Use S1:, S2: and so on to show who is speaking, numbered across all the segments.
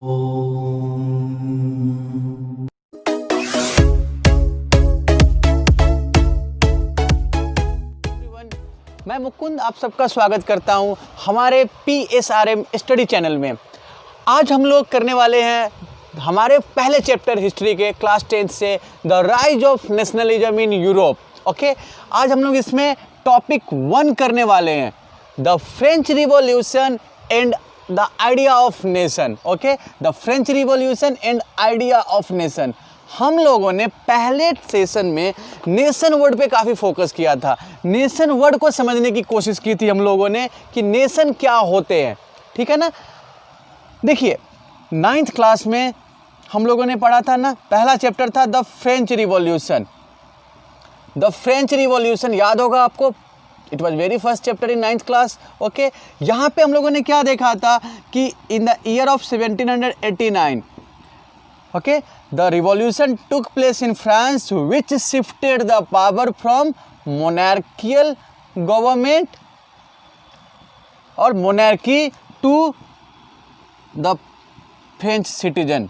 S1: मैं मुकुंद आप सबका स्वागत करता हूं हमारे PSRM स्टडी चैनल में। आज हम लोग करने वाले हैं हमारे पहले चैप्टर हिस्ट्री के क्लास 10 से the rise of nationalism in Europe. Okay, आज हम लोग इसमें टॉपिक 1 करने वाले हैं, the French revolution and the idea of nation. Okay, the French revolution and idea of nation. हम लोगों ने पहले सेशन में नेशन वर्ड पे काफ़ी फोकस किया था। नेशन वर्ड को समझने की कोशिश की थी हम लोगों ने कि नेशन क्या होते हैं, ठीक है ना। देखिए 9th क्लास में हम लोगों ने पढ़ा था ना, पहला चैप्टर था the French revolution. The French revolution याद होगा आपको, it was very first chapter in 9th class. Okay, यहाँ पे हम लोगों ने क्या देखा था कि in the year of 1789 okay, the revolution took place in France which shifted the power from monarchical government और monarchy to the French citizen।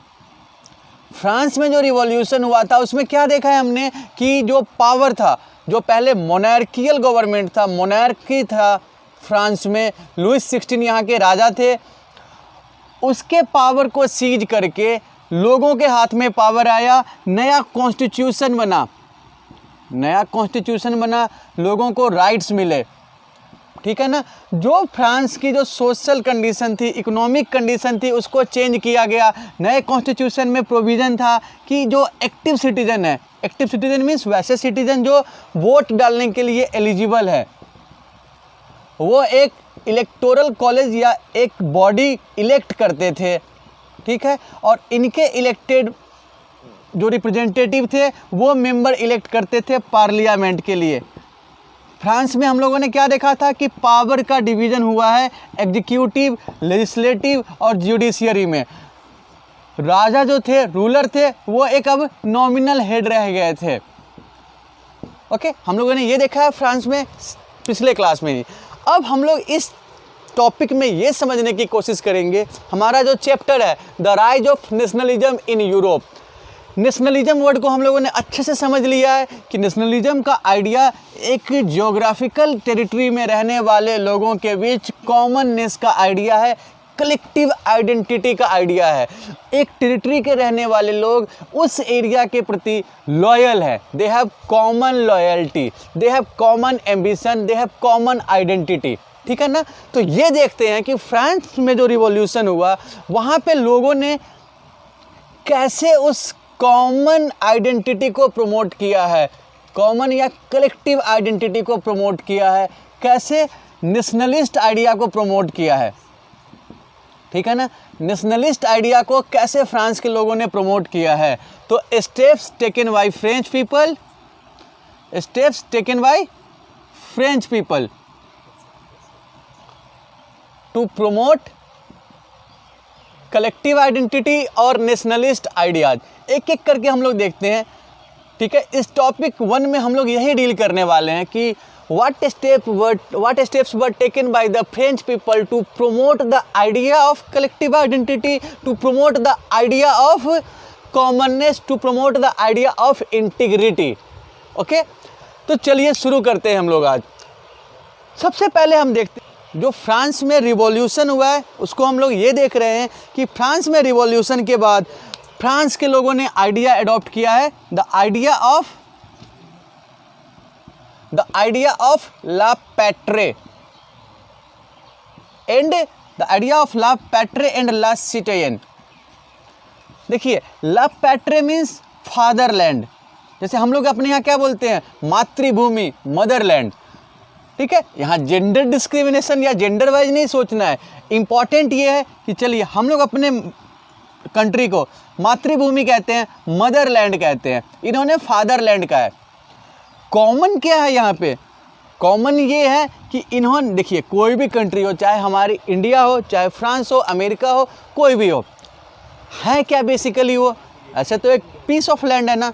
S1: France में जो रिवॉल्यूशन हुआ था उसमें क्या देखा है हमने कि जो पावर था, जो पहले मोनार्कियल गवर्नमेंट था, मोनार्की था फ्रांस में, लुइस 16 यहाँ के राजा थे, उसके पावर को सीज करके लोगों के हाथ में पावर आया, नया कॉन्स्टिट्यूशन बना, नया कॉन्स्टिट्यूशन बना, लोगों को राइट्स मिले, ठीक है ना। जो फ्रांस की जो सोशल कंडीशन थी, इकोनॉमिक कंडीशन थी, उसको चेंज किया गया। नए कॉन्स्टिट्यूशन में प्रोविज़न था कि जो एक्टिव सिटीज़न है, एक्टिव सिटीज़न मीन्स वैसे सिटीज़न जो वोट डालने के लिए एलिजिबल है, वो एक इलेक्टोरल कॉलेज या एक बॉडी इलेक्ट करते थे, ठीक है, और इनके इलेक्टेड जो रिप्रेजेंटेटिव थे वो मेंबर इलेक्ट करते थे पार्लियामेंट के लिए। फ्रांस में हम लोगों ने क्या देखा था कि पावर का डिवीज़न हुआ है एग्जीक्यूटिव, लेजिस्लेटिव और जुडिशियरी में। राजा जो थे, रूलर थे, वो एक अब नॉमिनल हेड रह गए थे। ओके, हम लोगों ने ये देखा है फ्रांस में पिछले क्लास में ही। अब हम लोग इस टॉपिक में ये समझने की कोशिश करेंगे, हमारा जो चैप्टर है the rise of nationalism in Europe. Nationalism word को हम लोगों ने अच्छे से समझ लिया है कि नेशनलिज्म का आइडिया एक जियोग्राफिकल टेरिटरी में रहने वाले लोगों के बीच कॉमननेस का आइडिया है, कलेक्टिव आइडेंटिटी का आइडिया है। एक टेरिटरी के रहने वाले लोग उस एरिया के प्रति लॉयल है, they have common loyalty, they have common ambition, they have common identity, ठीक है ना। तो ये देखते हैं कि फ्रांस में जो रिवॉल्यूशन हुआ वहाँ पे लोगों ने कैसे उस कॉमन आइडेंटिटी को प्रमोट किया है, कॉमन या कलेक्टिव आइडेंटिटी को प्रमोट किया है, कैसे नेशनलिस्ट आइडिया को प्रमोट किया है, ठीक है ना। नेशनलिस्ट आइडिया को कैसे फ्रांस के लोगों ने प्रमोट किया है। तो steps taken by French people, steps taken by French people to promote collective identity और नेशनलिस्ट आइडियाज। एक एक करके हम लोग देखते हैं, ठीक है। इस टॉपिक 1 में हम लोग यही डील करने वाले हैं कि what steps were taken by the French people to promote the idea of collective identity, to promote the idea of commonness, to promote the idea of integrity। Okay, तो चलिए शुरू करते हैं हम लोग। आज सबसे पहले हम देखते हैं जो फ्रांस में रिवॉल्यूशन हुआ है उसको हम लोग ये देख रहे हैं कि फ्रांस में रिवॉल्यूशन के बाद फ्रांस के लोगों ने आइडिया अडॉप्ट किया है, the idea of la patrie and the idea of la patrie and la citizen. देखिए, ला पैट्रे मीन्स फादरलैंड, जैसे हम लोग अपने यहाँ क्या बोलते हैं, मातृभूमि, मदरलैंड, ठीक है। यहाँ जेंडर डिस्क्रिमिनेशन या जेंडर वाइज नहीं सोचना है, इम्पॉर्टेंट ये है कि चलिए हम लोग अपने कंट्री को मातृभूमि कहते हैं, मदरलैंड कहते हैं, इन्होंने फादरलैंड का है। कॉमन क्या है यहाँ पे, कॉमन ये है कि इन्होंने, देखिए कोई भी कंट्री हो, चाहे हमारी इंडिया हो, चाहे फ्रांस हो, अमेरिका हो, कोई भी हो, है क्या बेसिकली वो, ऐसे तो एक पीस ऑफ लैंड है ना,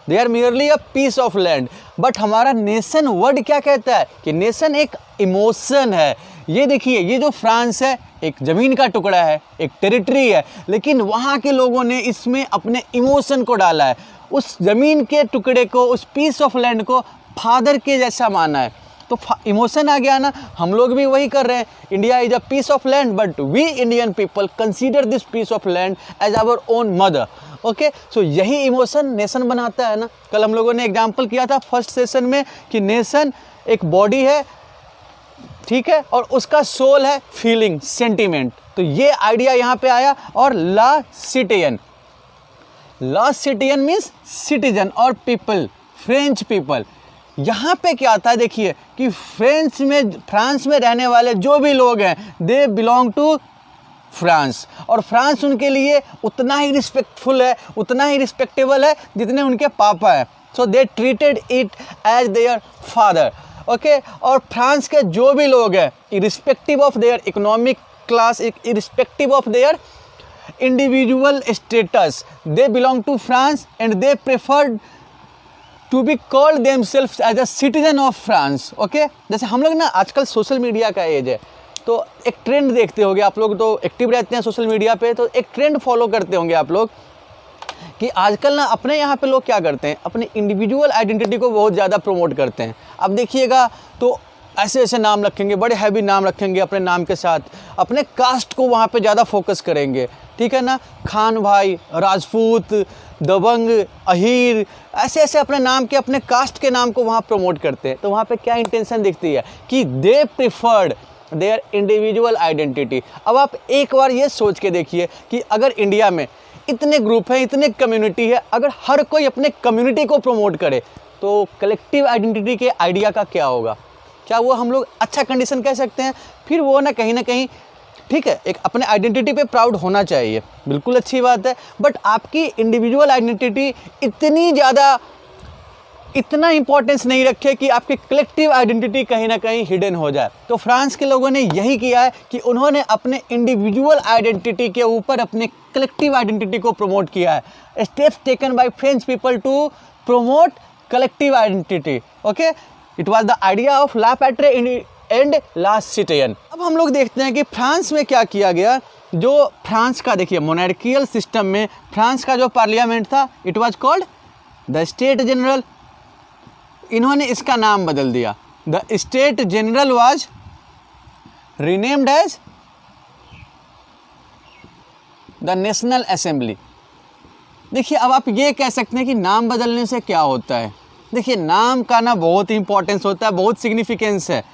S1: they are merely a piece of land. But हमारा नेशन वर्ड क्या कहता है कि नेशन एक इमोशन है। ये देखिए, ये जो फ्रांस है एक ज़मीन का टुकड़ा है, एक टेरिटरी है, लेकिन वहाँ के लोगों ने इसमें अपने इमोशन को डाला है। उस ज़मीन के टुकड़े को, उस पीस ऑफ लैंड को फादर के जैसा माना है। तो इमोशन आ गया ना, हम लोग भी वही कर रहे हैं। India is a piece of land, but we Indian people consider this piece of land as our own mother. Okay, so यही इमोशन नेशन बनाता है ना। कल हम लोगों ने एग्जाम्पल किया था फर्स्ट सेशन में कि नेशन एक बॉडी है, ठीक है, और उसका सोल है फीलिंग, सेंटीमेंट। तो ये आइडिया यहाँ पे आया। और ला सिटियन मीन्स सिटीजन और पीपल, फ्रेंच पीपल। यहाँ पे क्या आता है देखिए कि फ्रांस में रहने वाले जो भी लोग हैं, दे बिलोंग टू फ्रांस, और फ्रांस उनके लिए उतना ही रिस्पेक्टफुल है, उतना ही रिस्पेक्टेबल है जितने उनके पापा हैं। So they treated it as their father. Okay, और फ्रांस के जो भी लोग हैं, irrespective of their economic class, irrespective of their individual status, they belong to France and they preferred to be called themselves as a citizen of France. Okay, जैसे हम लोग ना आजकल सोशल मीडिया का एज है, तो एक ट्रेंड देखते होंगे आप लोग, तो एक्टिव रहते हैं सोशल मीडिया पे, तो एक ट्रेंड फॉलो करते होंगे आप लोग कि आजकल ना अपने यहाँ पे लोग क्या करते हैं, अपने इंडिविजुअल आइडेंटिटी को बहुत ज़्यादा प्रमोट करते हैं। अब देखिएगा तो ऐसे ऐसे नाम रखेंगे, बड़े हैवी नाम रखेंगे अपने नाम के साथ, अपने कास्ट को वहाँ पे ज़्यादा फोकस करेंगे, ठीक है ना। खान भाई, राजपूत, दबंग, अहीर, ऐसे ऐसे अपने नाम के, अपने कास्ट के नाम को वहाँ प्रमोट करते हैं। तो वहाँ पे क्या इंटेंशन दिखती है कि दे प्रिफर्ड देयर इंडिविजुअल आइडेंटिटी। अब आप एक बार ये सोच के देखिए कि अगर इंडिया में इतने ग्रुप हैं, इतने कम्युनिटी है, अगर हर कोई अपने कम्युनिटी को प्रमोट करे तो कलेक्टिव आइडेंटिटी के आइडिया का क्या होगा? क्या वो हम लोग अच्छा कंडीशन कह सकते हैं? फिर वो ना कहीं ठीक है, एक अपने आइडेंटिटी पे प्राउड होना चाहिए, बिल्कुल अच्छी बात है, बट आपकी इंडिविजुअल आइडेंटिटी इतनी ज़्यादा, इतना इंपॉर्टेंस नहीं रखे कि आपकी कलेक्टिव आइडेंटिटी कहीं ना कहीं हिडन हो जाए। तो फ्रांस के लोगों ने यही किया है कि उन्होंने अपने इंडिविजुअल आइडेंटिटी के ऊपर अपने कलेक्टिव आइडेंटिटी को प्रमोट किया है। Steps taken by French people to promote collective identity. Okay, it was the idea of la patrie and la citoyen. अब हम लोग देखते हैं कि फ्रांस में क्या किया गया। जो फ्रांस का देखिए मोनार्कियल सिस्टम में फ्रांस का जो पार्लियामेंट था, it was called the state general. इन्होंने इसका नाम बदल दिया, the state general was renamed as the national assembly. देखिए, अब आप ये कह सकते हैं कि नाम बदलने से क्या होता है। देखिए, नाम का ना बहुत इंपॉर्टेंस होता है, बहुत सिग्निफिकेंस है,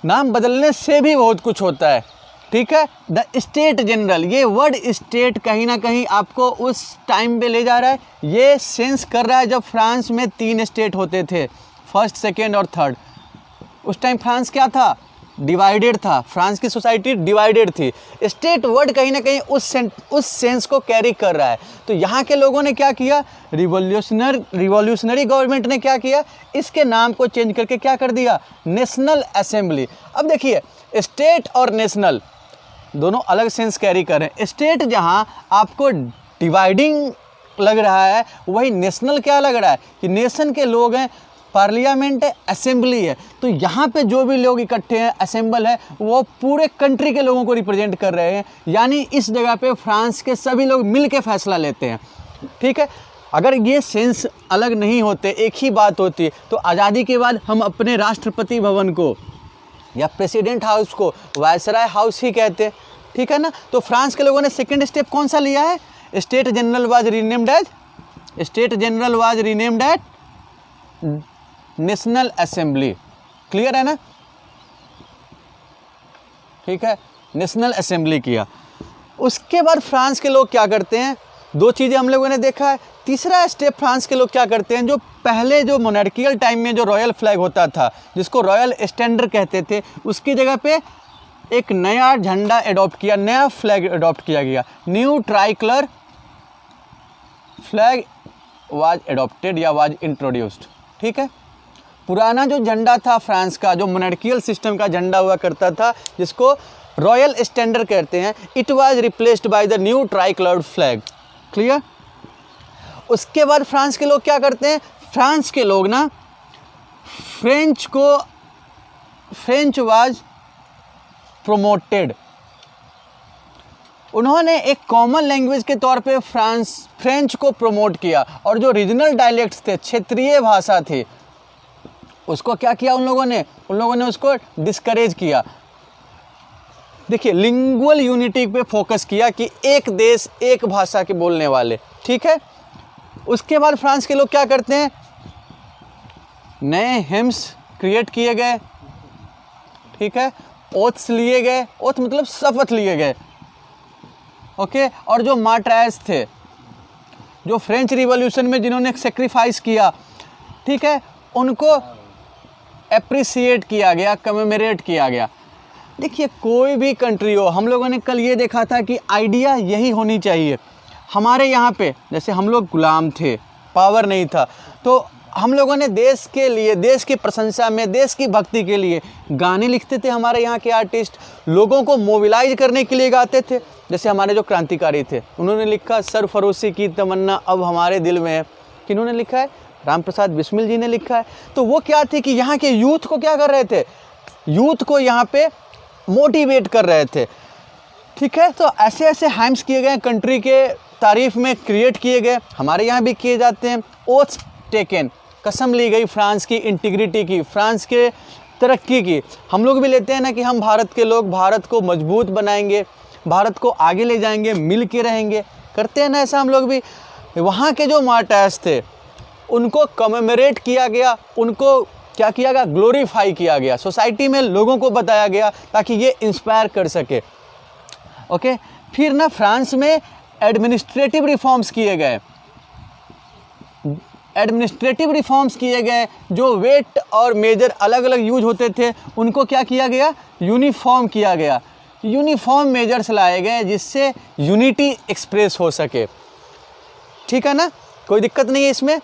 S1: नाम बदलने से भी बहुत कुछ होता है, ठीक है। द स्टेट जनरल, ये वर्ड स्टेट कहीं ना कहीं आपको उस टाइम पे ले जा रहा है, ये सेंस कर रहा है जब फ्रांस में 3 स्टेट होते थे, फर्स्ट, सेकेंड और थर्ड। उस टाइम फ्रांस क्या था? डिवाइडेड था, फ्रांस की सोसाइटी डिवाइडेड थी। स्टेट वर्ड कहीं ना कहीं उस सेंस को कैरी कर रहा है। तो यहाँ के लोगों ने क्या किया, रिवॉल्यूशनरी गवर्नमेंट ने क्या किया, इसके नाम को चेंज करके क्या कर दिया, नेशनल असेंबली। अब देखिए, स्टेट और नेशनल दोनों अलग सेंस कैरी कर रहे हैं। स्टेट जहाँ आपको डिवाइडिंग लग रहा है, वही नेशनल क्या लग रहा है कि नेशन के लोग हैं, पार्लियामेंट है, असेंबली है। तो यहाँ पे जो भी लोग इकट्ठे हैं, असेंबल है, वो पूरे कंट्री के लोगों को रिप्रेजेंट कर रहे हैं। यानी इस जगह पे फ्रांस के सभी लोग मिल के फैसला लेते हैं, ठीक है। अगर ये सेंस अलग नहीं होते, एक ही बात होती, तो आज़ादी के बाद हम अपने राष्ट्रपति भवन को या प्रेसिडेंट हाउस को वायसराय हाउस ही कहते, ठीक है ना। तो फ्रांस के लोगों ने सेकेंड स्टेप कौन सा लिया है, state general was renamed as national assembly. Clear है ना, ठीक है, नेशनल असेंबली किया। उसके बाद फ्रांस के लोग क्या करते हैं, 2 चीज़ें हम लोगों ने देखा है। तीसरा स्टेप फ्रांस के लोग क्या करते हैं, जो पहले जो मोनार्कियल टाइम में जो रॉयल फ्लैग होता था, जिसको रॉयल स्टैंडर्ड कहते थे, उसकी जगह पे एक नया झंडा एडॉप्ट किया, नया फ्लैग एडॉप्ट किया गया। New tricolour flag was adopted या वाज इंट्रोड्यूस्ड, ठीक है। पुराना जो झंडा था फ्रांस का, जो मोनार्कियल सिस्टम का झंडा हुआ करता था, जिसको रॉयल स्टैंडर्ड कहते हैं, it was replaced by the new tricolour flag. Clear. उसके बाद फ्रांस के लोग क्या करते हैं, फ्रांस के लोग ना फ्रेंच वाज प्रोमोटेड, उन्होंने एक कॉमन लैंग्वेज के तौर पे फ्रेंच को प्रमोट किया, और जो रीजनल डायलेक्ट्स थे, क्षेत्रीय भाषा थी, उसको क्या किया उन लोगों ने उसको डिस्करेज किया। देखिए, लिंगुअल यूनिटी पे फोकस किया कि एक देश एक भाषा के बोलने वाले, ठीक है। उसके बाद फ्रांस के लोग क्या करते हैं, नए हिम्स क्रिएट किए गए, ठीक है, ओथ्स लिए गए, ओथ मतलब शपथ लिए गए, ओके। और जो मार्टायर्स थे, जो फ्रेंच रिवॉल्यूशन में जिन्होंने सेक्रीफाइस किया, ठीक है, उनको एप्रिसिएट किया गया, कमेमोरेट किया गया। देखिए, कोई भी कंट्री हो, हम लोगों ने कल ये देखा था कि आइडिया यही होनी चाहिए। हमारे यहाँ पे जैसे हम लोग गुलाम थे, पावर नहीं था, तो हम लोगों ने देश के लिए, देश की प्रशंसा में, देश की भक्ति के लिए गाने लिखते थे। हमारे यहाँ के आर्टिस्ट लोगों को मोबिलाइज करने के लिए गाते थे। जैसे हमारे जो क्रांतिकारी थे, उन्होंने लिखा सरफरोशी की तमन्ना अब हमारे दिल में है। किन्होंने लिखा है? राम प्रसाद बिस्मिल जी ने लिखा है। तो वो क्या थे कि यहाँ के यूथ को क्या कर रहे थे, यूथ को यहाँ पे मोटिवेट कर रहे थे, ठीक है। तो ऐसे ऐसे हाइम्स किए गए, कंट्री के तारीफ में क्रिएट किए गए, हमारे यहाँ भी किए जाते हैं। ओथ्स टेकन, कसम ली गई फ्रांस की इंटीग्रिटी की, फ्रांस के तरक्की की। हम लोग भी लेते हैं ना कि हम भारत के लोग भारत को मजबूत बनाएंगे, भारत को आगे ले जाएंगे, मिल के रहेंगे, करते हैं ना ऐसा हम लोग भी। वहाँ के जो मार्टायर्स थे उनको कमेमोरेट किया गया, उनको क्या किया गया, ग्लोरीफाई किया गया, सोसाइटी में लोगों को बताया गया ताकि ये इंस्पायर कर सके, ओके। फिर ना फ्रांस में एडमिनिस्ट्रेटिव रिफॉर्म्स किए गए, एडमिनिस्ट्रेटिव रिफॉर्म्स किए गए। जो वेट और मेजर अलग अलग यूज होते थे उनको क्या किया गया, यूनिफॉर्म किया गया, यूनिफॉर्म मेजर्स लाए गए जिससे यूनिटी एक्सप्रेस हो सके, ठीक है ना, कोई दिक्कत नहीं है इसमें।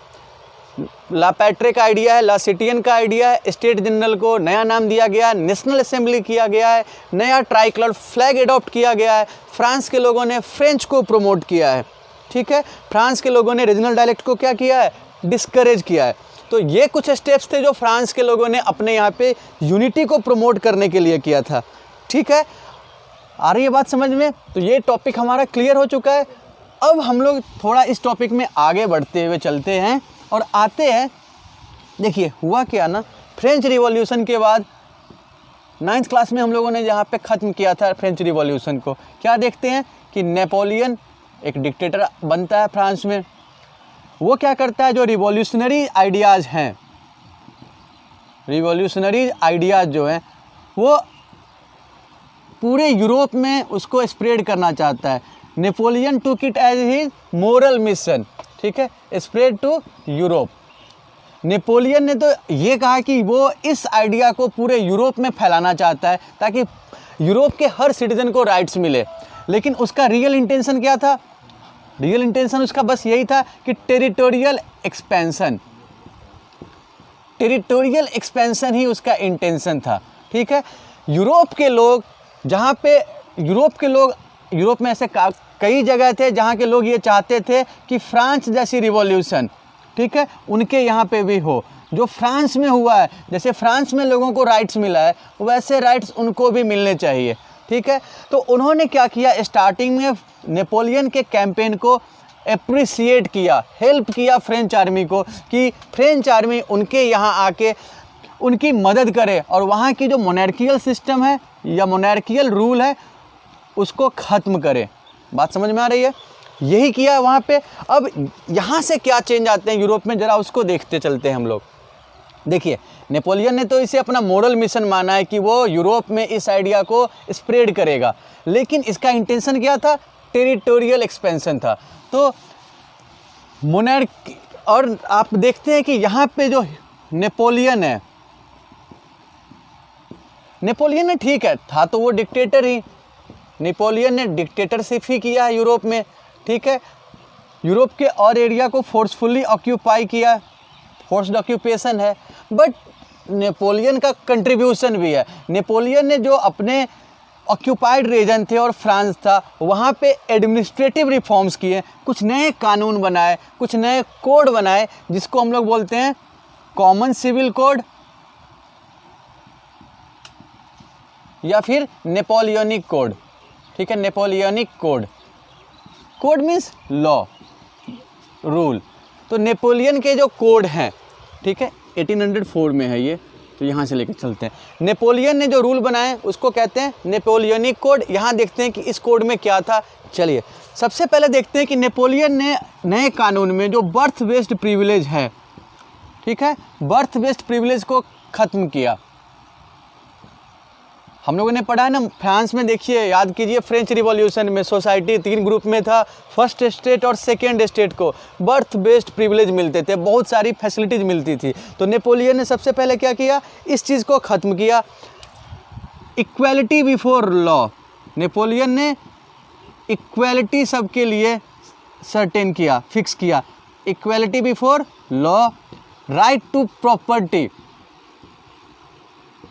S1: ला पैट्रे का आइडिया है, ला सिटियन का आइडिया है, स्टेट जनरल को नया नाम दिया गया, नेशनल असेंबली किया गया है, नया ट्राई कलर फ्लैग एडॉप्ट किया गया है। फ्रांस के लोगों ने फ्रेंच को प्रमोट किया है, ठीक है। फ्रांस के लोगों ने रीजनल डायलेक्ट को क्या किया है, डिस्करेज किया है। तो ये कुछ स्टेप्स थे जो फ्रांस के लोगों ने अपने यहाँ पे यूनिटी को प्रमोट करने के लिए किया था, ठीक है। आ रही है बात समझ में? तो ये टॉपिक हमारा क्लियर हो चुका है। अब हम लोग थोड़ा इस टॉपिक में आगे बढ़ते हुए चलते हैं और आते हैं। देखिए हुआ क्या ना, फ्रेंच रिवॉल्यूशन के बाद 9th क्लास में हम लोगों ने जहाँ पे ख़त्म किया था फ्रेंच रिवॉल्यूशन को, क्या देखते हैं कि नेपोलियन एक डिक्टेटर बनता है फ्रांस में। वो क्या करता है, जो रिवॉल्यूशनरी आइडियाज़ हैं, रिवॉल्यूशनरी आइडियाज़ जो हैं वो पूरे यूरोप में उसको स्प्रेड करना चाहता है। Napoleon took it as his moral mission, ठीक है, स्प्रेड टू यूरोप। नेपोलियन ने तो ये कहा कि वो इस आइडिया को पूरे यूरोप में फैलाना चाहता है ताकि यूरोप के हर सिटीज़न को राइट्स मिले। लेकिन उसका रियल इंटेंशन क्या था, रियल इंटेंशन उसका बस यही था कि टेरिटोरियल एक्सपेंशन, टेरिटोरियल एक्सपेंशन ही उसका इंटेंशन था, ठीक है। यूरोप के लोग जहाँ पे यूरोप में ऐसे कई जगह थे जहाँ के लोग ये चाहते थे कि फ्रांस जैसी रिवॉल्यूशन, ठीक है, उनके यहाँ पे भी हो, जो फ्रांस में हुआ है। जैसे फ्रांस में लोगों को राइट्स मिला है वैसे राइट्स उनको भी मिलने चाहिए, ठीक है। तो उन्होंने क्या किया, स्टार्टिंग में नेपोलियन के कैंपेन को अप्रिसिएट किया, हेल्प किया फ्रेंच आर्मी को कि फ्रेंच आर्मी उनके यहाँ आके उनकी मदद करे और वहाँ की जो मोनार्कियल सिस्टम है या मोनार्कियल रूल है उसको ख़त्म करे। बात समझ में आ रही है? यही किया वहाँ पे। अब यहाँ से क्या चेंज आते हैं यूरोप में, ज़रा उसको देखते चलते हैं हम लोग। देखिए, नेपोलियन ने तो इसे अपना मोरल मिशन माना है कि वो यूरोप में इस आइडिया को स्प्रेड करेगा, लेकिन इसका इंटेंशन क्या था, टेरिटोरियल एक्सपेंशन था। तो मोनार्की, और आप देखते हैं कि यहाँ पे जो नेपोलियन है, नेपोलियन ने ठीक है था तो वो डिक्टेटर ही, नेपोलियन ने डिक्टेटरशिप ही किया है यूरोप में, ठीक है। यूरोप के और एरिया को फोर्सफुली ऑक्यूपाई किया, फोर्स्ड ऑक्यूपेशन है, बट नेपोलियन का कंट्रीब्यूशन भी है। नेपोलियन ने जो अपने ऑक्यूपाइड रीजन थे और फ्रांस था वहाँ पे एडमिनिस्ट्रेटिव रिफॉर्म्स किए, कुछ नए कानून बनाए, कुछ नए कोड बनाए जिसको हम लोग बोलते हैं कॉमन सिविल कोड या फिर नेपोलियनिक कोड, ठीक है, Napoleonic code. Code means law, rule. तो नेपोलियन के जो कोड हैं, ठीक है, 1804 में है ये, तो यहाँ से लेकर चलते हैं। नेपोलियन ने जो रूल बनाए उसको कहते हैं नेपोलियनिक कोड। यहाँ देखते हैं कि इस कोड में क्या था। चलिए सबसे पहले देखते हैं कि नेपोलियन ने नए कानून में जो बर्थ बेस्ड प्रिविलेज है, ठीक है, बर्थ बेस्ड प्रिविलेज को ख़त्म किया। हम लोगों ने पढ़ा है ना, फ्रांस में देखिए, याद कीजिए, फ्रेंच रिवॉल्यूशन में सोसाइटी 3 ग्रुप में था। फर्स्ट स्टेट और सेकेंड स्टेट को बर्थ बेस्ड प्रिविलेज मिलते थे, बहुत सारी फैसिलिटीज़ मिलती थी। तो नेपोलियन ने सबसे पहले क्या किया, इस चीज़ को ख़त्म किया। इक्वालिटी बिफोर लॉ, नेपोलियन ने इक्वालिटी सबके लिए सर्टेन किया, फिक्स किया। Equality before law, right to property,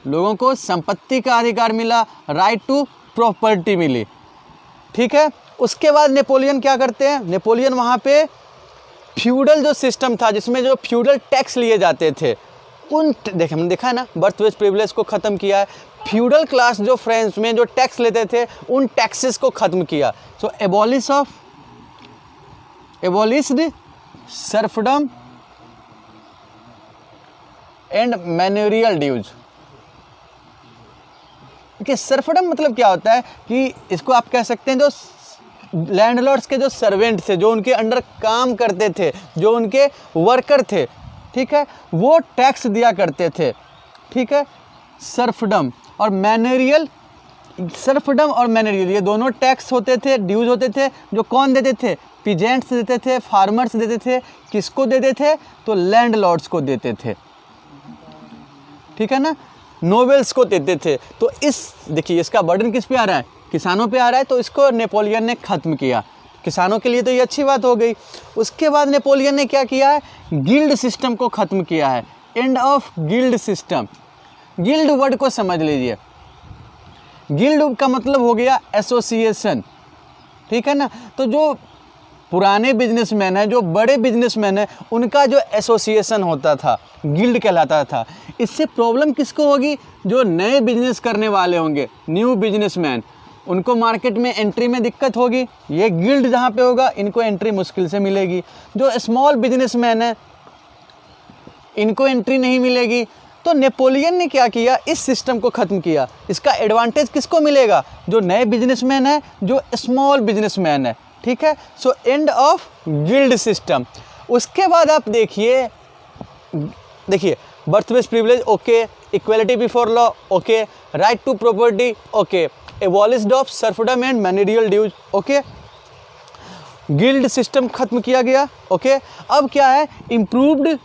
S1: लोगों को संपत्ति का अधिकार मिला, राइट टू प्रॉपर्टी मिली, ठीक है। उसके बाद नेपोलियन क्या करते हैं, नेपोलियन वहाँ पे फ्यूडल जो सिस्टम था, जिसमें जो फ्यूडल टैक्स लिए जाते थे, उन देख हमने देखा है ना, बर्थ बेस्ड प्रिविलेज को ख़त्म किया है। फ्यूडल क्लास जो फ्रांस में जो टैक्स लेते थे, उन टैक्सेस को ख़त्म किया। सो एबॉलिश्ड सर्फडम एंड मैन्योरियल ड्यूज। देखिए सर्फडम मतलब क्या होता है कि इसको आप कह सकते हैं जो लैंडलॉर्ड्स के जो सर्वेंट थे, जो उनके अंडर काम करते थे, जो उनके वर्कर थे, ठीक है, वो टैक्स दिया करते थे, ठीक है। सर्फडम और मैनेरियल, सर्फडम और मैनेरियल ये दोनों टैक्स होते थे, ड्यूज होते थे, जो कौन देते थे, पीजेंट्स देते थे, फार्मर्स देते थे। किसको देते थे, तो लैंडलॉर्ड्स को देते थे, ठीक है ना, नोबेल्स को देते थे। तो इस देखिए इसका बर्डन किस पे आ रहा है, किसानों पे आ रहा है, तो इसको नेपोलियन ने ख़त्म किया। किसानों के लिए तो ये अच्छी बात हो गई। उसके बाद नेपोलियन ने क्या किया है, गिल्ड सिस्टम को ख़त्म किया है। And of guild system, guild word को समझ लीजिए, गिल्ड का मतलब हो गया एसोसिएशन, ठीक है ना। तो जो पुराने बिजनेसमैन हैं, जो बड़े बिजनेसमैन हैं, उनका जो एसोसिएशन होता था, गिल्ड कहलाता था। इससे प्रॉब्लम किसको होगी, जो नए बिजनेस करने वाले होंगे, न्यू बिजनेसमैन, उनको मार्केट में एंट्री में दिक्कत होगी। ये गिल्ड जहाँ पे होगा, इनको एंट्री मुश्किल से मिलेगी। जो स्मॉल बिजनेसमैन हैं, इनको एंट्री नहीं मिलेगी। तो नेपोलियन ने क्या किया, इस सिस्टम को ख़त्म किया। इसका एडवांटेज किसको मिलेगा, जो नए बिजनेसमैन है, जो स्मॉल बिजनेसमैन है, ठीक है। So end of guild system. उसके बाद आप देखिए birth based privilege okay, equality before law okay, right to property okay, abolished of serfdom and manorial dues okay, guild system खत्म किया गया ओके। अब क्या है, improved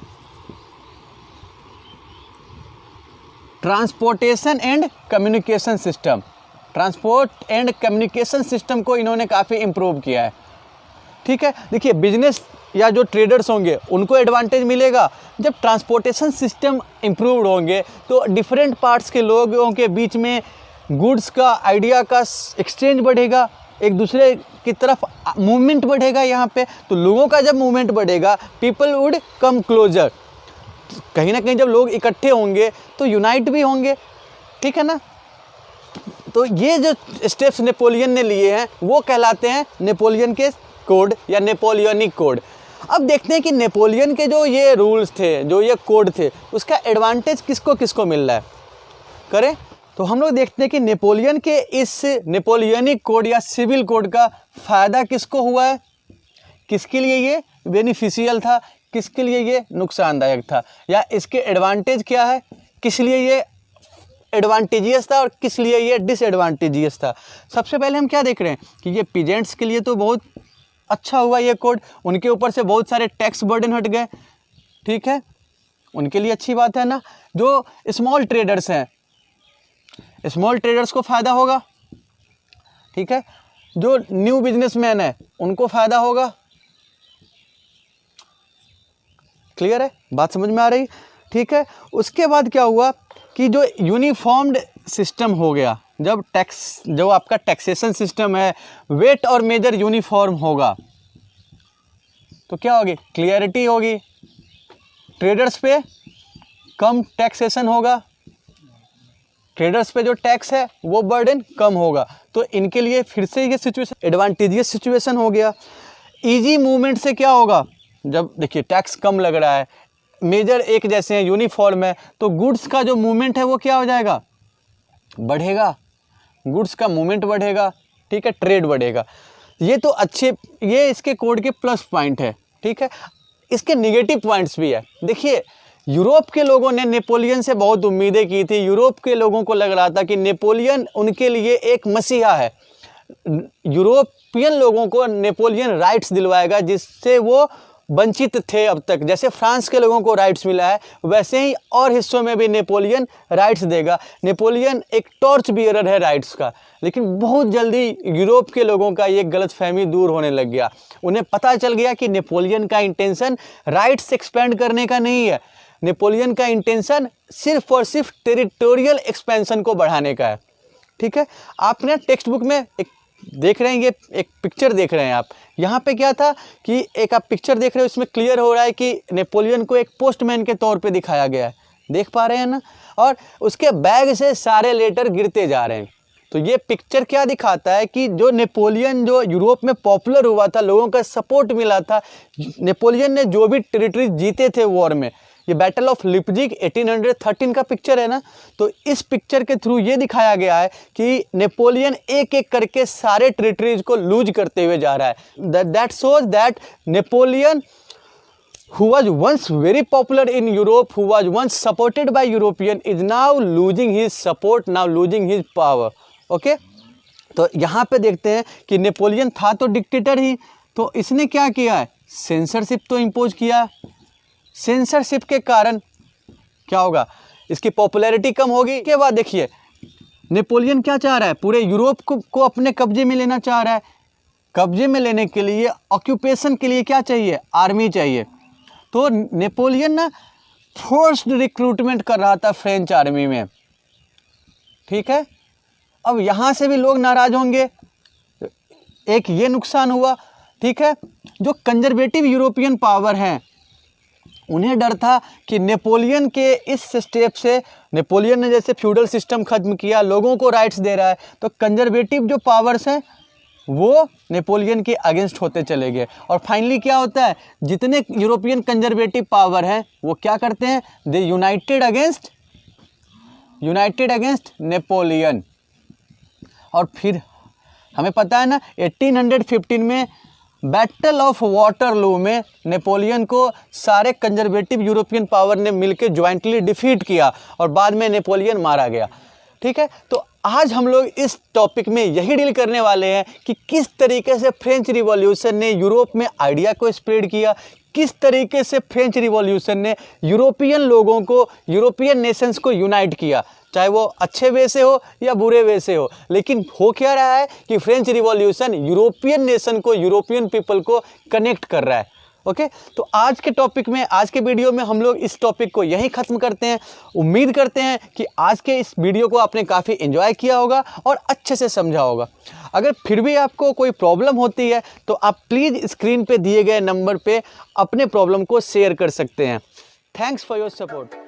S1: transportation and communication system, transport and communication system को इन्होंने काफ़ी improve किया है, ठीक है। देखिए बिजनेस या जो ट्रेडर्स होंगे उनको एडवांटेज मिलेगा। जब ट्रांसपोर्टेशन सिस्टम इम्प्रूव्ड होंगे तो डिफरेंट पार्ट्स के लोगों के बीच में गुड्स का, आइडिया का एक्सचेंज बढ़ेगा, एक दूसरे की तरफ मूवमेंट बढ़ेगा यहाँ पे। तो लोगों का जब मूवमेंट बढ़ेगा, पीपल वुड कम क्लोजर, कहीं ना कहीं जब लोग इकट्ठे होंगे तो यूनाइट भी होंगे, ठीक है ना। तो ये जो स्टेप्स नेपोलियन ने लिए हैं वो कहलाते हैं नेपोलियन के कोड या नेपोलियनिक कोड। अब देखते हैं कि नेपोलियन के जो ये रूल्स थे, जो ये कोड थे, उसका एडवांटेज किसको किसको मिल रहा है करें। तो हम लोग देखते हैं कि नेपोलियन के इस नेपोलियनिक कोड या सिविल कोड का फ़ायदा किसको हुआ है, किसके लिए ये बेनिफिशियल था, किसके लिए ये नुकसानदायक था, या इसके एडवांटेज क्या है, किस लिए ये एडवांटेजियस था और किस लिए ये डिसएडवांटेजियस था। सबसे पहले हम क्या देख रहे हैं कि ये पीजेंट्स के लिए तो बहुत अच्छा हुआ ये कोड, उनके ऊपर से बहुत सारे टैक्स बर्डन हट गए, ठीक है, उनके लिए अच्छी बात है ना। जो स्मॉल ट्रेडर्स हैं, स्मॉल ट्रेडर्स को फ़ायदा होगा, ठीक है। जो न्यू बिजनेसमैन है उनको फ़ायदा होगा। क्लियर है, बात समझ में आ रही, ठीक है। उसके बाद क्या हुआ कि जो यूनिफॉर्म्ड सिस्टम हो गया, जब टैक्स, जो आपका टैक्सेशन सिस्टम है, वेट और मेजर यूनिफॉर्म होगा तो क्या होगी, क्लियरिटी होगी, ट्रेडर्स पे कम टैक्सेशन होगा, ट्रेडर्स पे जो टैक्स है वो बर्डन कम होगा। तो इनके लिए फिर से ये सिचुएशन एडवांटेजियस सिचुएशन हो गया। इजी मूवमेंट से क्या होगा, जब देखिए टैक्स कम लग रहा है, मेजर एक जैसे हैं, यूनिफॉर्म है, तो गुड्स का जो मूवमेंट है वो क्या हो जाएगा, बढ़ेगा, गुड्स का मूवमेंट बढ़ेगा, ठीक है, ट्रेड बढ़ेगा। ये तो अच्छे, ये इसके कोड के प्लस पॉइंट है, ठीक है। इसके निगेटिव पॉइंट्स भी है। देखिए यूरोप के लोगों ने नेपोलियन से बहुत उम्मीदें की थी। यूरोप के लोगों को लग रहा था कि नेपोलियन उनके लिए एक मसीहा है। यूरोपियन लोगों को नेपोलियन राइट्स दिलवाएगा जिससे वो वंचित थे अब तक। जैसे फ्रांस के लोगों को राइट्स मिला है वैसे ही और हिस्सों में भी नेपोलियन राइट्स देगा। नेपोलियन एक टॉर्च बियरर है राइट्स का। लेकिन बहुत जल्दी यूरोप के लोगों का ये गलतफहमी दूर होने लग गया। उन्हें पता चल गया कि नेपोलियन का इंटेंशन राइट्स एक्सपेंड करने का नहीं है। नेपोलियन का इंटेंशन सिर्फ और सिर्फ टेरिटोरियल एक्सपेंशन को बढ़ाने का है, ठीक है। आपने टेक्स्ट बुक में एक देख रहे हैं, ये एक पिक्चर देख रहे हैं आप। यहाँ पे क्या था कि एक आप पिक्चर देख रहे हो, इसमें क्लियर हो रहा है कि नेपोलियन को एक पोस्टमैन के तौर पे दिखाया गया है, देख पा रहे हैं ना, और उसके बैग से सारे लेटर गिरते जा रहे हैं। तो ये पिक्चर क्या दिखाता है कि जो नेपोलियन जो यूरोप में पॉपुलर हुआ था, लोगों का सपोर्ट मिला था, नेपोलियन ने जो भी टेरिटरी जीते थे वॉर में, ये बैटल ऑफ लिपजिग 1813 का पिक्चर है ना, तो इस पिक्चर के थ्रू ये दिखाया गया है कि नेपोलियन एक एक करके सारे टेरिटरीज को लूज करते हुए जा रहा है। That shows that Napoleon who was once very popular in Europe, who was once supported by European, is now losing his support, now losing his power. Okay, तो यहाँ पे देखते हैं कि नेपोलियन था तो डिक्टेटर ही, तो इसने क्या किया है, सेंसरशिप तो इम्पोज किया। सेंसरशिप के कारण क्या होगा, इसकी पॉपुलैरिटी कम होगी। के बाद देखिए नेपोलियन क्या चाह रहा है, पूरे यूरोप को अपने कब्जे में लेना चाह रहा है। कब्जे में लेने के लिए ऑक्यूपेशन के लिए क्या चाहिए, आर्मी चाहिए। तो नेपोलियन ना फोर्स्ड रिक्रूटमेंट कर रहा था फ्रेंच आर्मी में, ठीक है। अब यहाँ से भी लोग नाराज होंगे, एक ये नुकसान हुआ, ठीक है। जो कंजर्वेटिव यूरोपियन पावर हैं उन्हें डर था कि नेपोलियन के इस स्टेप से, नेपोलियन ने जैसे फ्यूडल सिस्टम खत्म किया, लोगों को राइट्स दे रहा है, तो कंजर्वेटिव जो पावर्स हैं वो नेपोलियन के अगेंस्ट होते चले गए। और फाइनली क्या होता है, जितने यूरोपियन कंजर्वेटिव पावर हैं वो क्या करते हैं, दे यूनाइटेड अगेंस्ट नेपोलियन। और फिर हमें पता है ना 1815 में बैटल ऑफ वाटरलू में नेपोलियन को सारे कंजर्वेटिव यूरोपियन पावर ने मिलकर ज्वाइंटली डिफीट किया और बाद में नेपोलियन मारा गया, ठीक है। तो आज हम लोग इस टॉपिक में यही डील करने वाले हैं कि किस तरीके से फ्रेंच रिवॉल्यूशन ने यूरोप में आइडिया को स्प्रेड किया, किस तरीके से फ्रेंच रिवॉल्यूशन ने यूरोपियन लोगों को, यूरोपियन नेशंस को यूनाइट किया, चाहे वो अच्छे वे से हो या बुरे वे से हो। लेकिन हो क्या रहा है कि फ्रेंच रिवॉल्यूशन यूरोपियन नेशन को, यूरोपियन पीपल को कनेक्ट कर रहा है। ओके, तो आज के टॉपिक में, आज के वीडियो में हम लोग इस टॉपिक को यहीं ख़त्म करते हैं। उम्मीद करते हैं कि आज के इस वीडियो को आपने काफ़ी एंजॉय किया होगा और अच्छे से समझा होगा। अगर फिर भी आपको कोई प्रॉब्लम होती है तो आप प्लीज़ स्क्रीन पे दिए गए नंबर पे अपने प्रॉब्लम को शेयर कर सकते हैं। Thanks for your support.